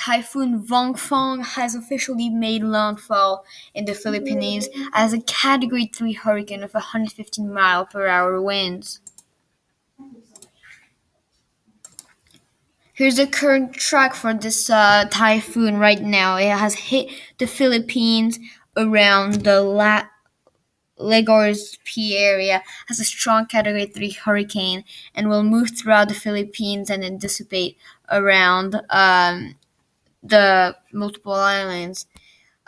Typhoon Vongfong has officially made landfall in the Philippines as a Category 3 hurricane with 115-mile-per-hour winds. Here's the current track for this typhoon right now. It has hit the Philippines around the Legazpi area, has a strong Category 3 hurricane, and will move throughout the Philippines and then dissipate around the multiple islands.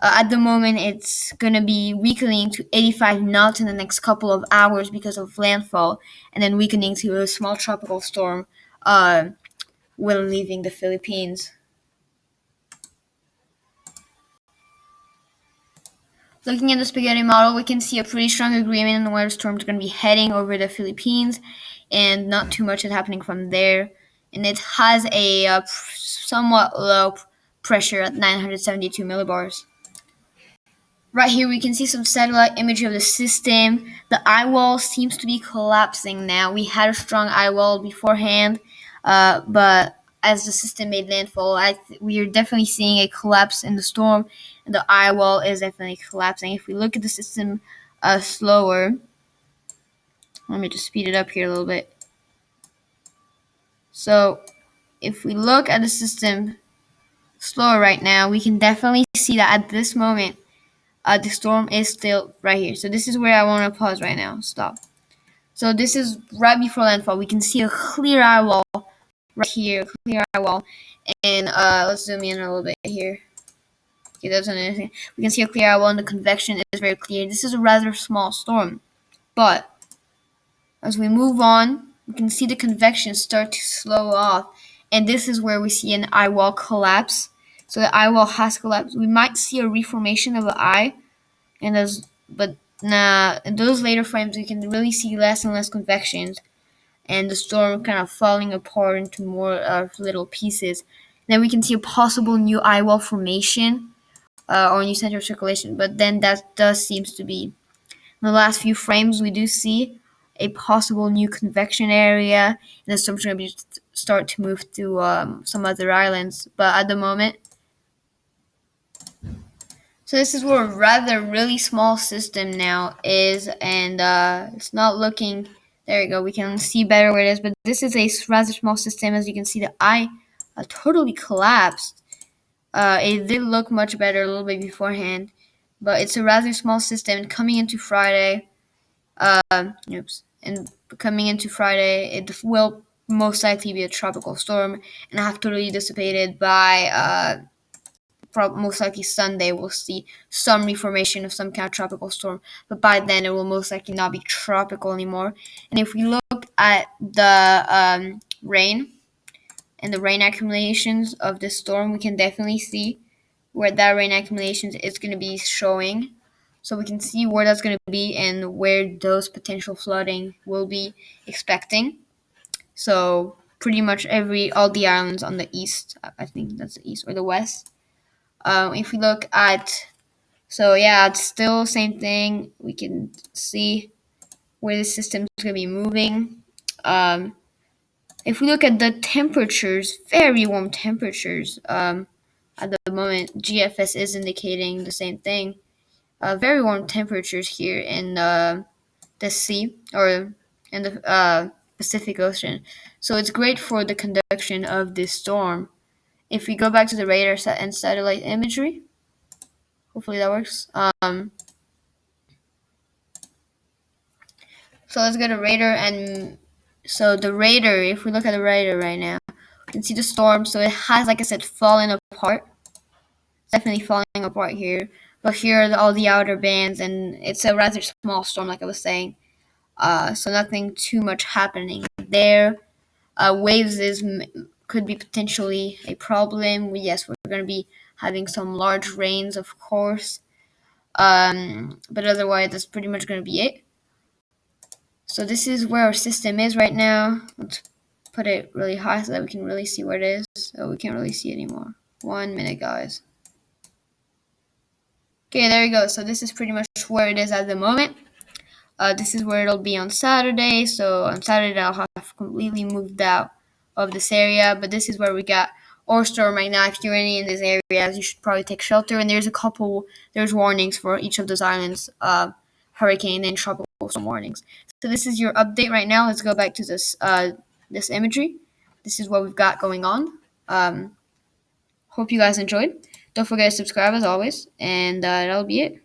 At the moment, it's going to be weakening to 85 knots in the next couple of hours because of landfall, and then weakening to a small tropical storm when leaving the Philippines. Looking at the spaghetti model, we can see a pretty strong agreement on where the storm is going to be heading over the Philippines, and not too much is happening from there. And it has a somewhat low pressure at 972 millibars. Right here, we can see some satellite imagery of the system. The eye wall seems to be collapsing now. We had a strong eye wall beforehand, but as the system made landfall, we are definitely seeing a collapse in the storm, and the eye wall is definitely collapsing. If we look at the system slower, let me just speed it up here a little bit. So, if we look at the system slower right now, we can definitely see that at this moment, the storm is still right here. So this is where I want to pause right now. Stop. So this is right before landfall. We can see a clear eye wall right here, clear eye wall. And let's zoom in a little bit here. Okay, that's anything. We can see a clear eye wall, and the convection is very clear. This is a rather small storm, but as we move on, we can see the convection start to slow off, and this is where we see an eye wall collapse. So the eye wall has collapsed. We might see a reformation of the eye, in those later frames, we can really see less and less convections, and the storm kind of falling apart into more little pieces. Then we can see a possible new eye wall formation or new center of circulation, but then that does seems to be. In the last few frames, we do see a possible new convection area, and the storm's going to start to move to some other islands. But at the moment, so this is where a rather really small system now is, and it's not looking, there you go, we can see better where it is, but this is a rather small system. As you can see, the eye totally collapsed. It did look much better a little bit beforehand, but it's a rather small system coming into Friday. And coming into Friday, it will most likely be a tropical storm and have totally dissipated by most likely Sunday. We'll see some reformation of some kind of tropical storm, but by then it will most likely not be tropical anymore. And if we look at the rain and the rain accumulations of this storm, we can definitely see where that rain accumulations is going to be showing. So we can see where that's going to be and where those potential flooding will be expecting. So pretty much all the islands on the east, I think that's the east or the west. If we look at, so yeah, it's still same thing. We can see where the system is going to be moving. If we look at the temperatures, very warm temperatures, at the moment, GFS is indicating the same thing. Very warm temperatures here in the sea or in the Pacific Ocean. So it's great for the conduction of this storm. If we go back to the radar and satellite imagery, hopefully that works. So let's go to radar, and so the radar, if we look at the radar right now, you can see the storm. So it has, like I said, fallen apart. It's definitely falling apart here. But here are all the outer bands, and it's a rather small storm, like I was saying. So nothing too much happening there. Waves could be potentially a problem. Yes, we're going to be having some large rains, of course. But otherwise, that's pretty much going to be it. So this is where our system is right now. Let's put it really high so that we can really see where it is. So we can't really see it anymore. 1 minute, guys. Okay, there you go. So this is pretty much where it is at the moment. This is where it'll be on Saturday. So on Saturday, I'll have completely moved out of this area. But this is where we got or storm right now. If you're any in these areas, you should probably take shelter. And there's warnings for each of those islands, hurricane and tropical storm warnings. So this is your update right now. Let's go back to this imagery. This is what we've got going on. Hope you guys enjoyed. Don't forget to subscribe as always, and that'll be it.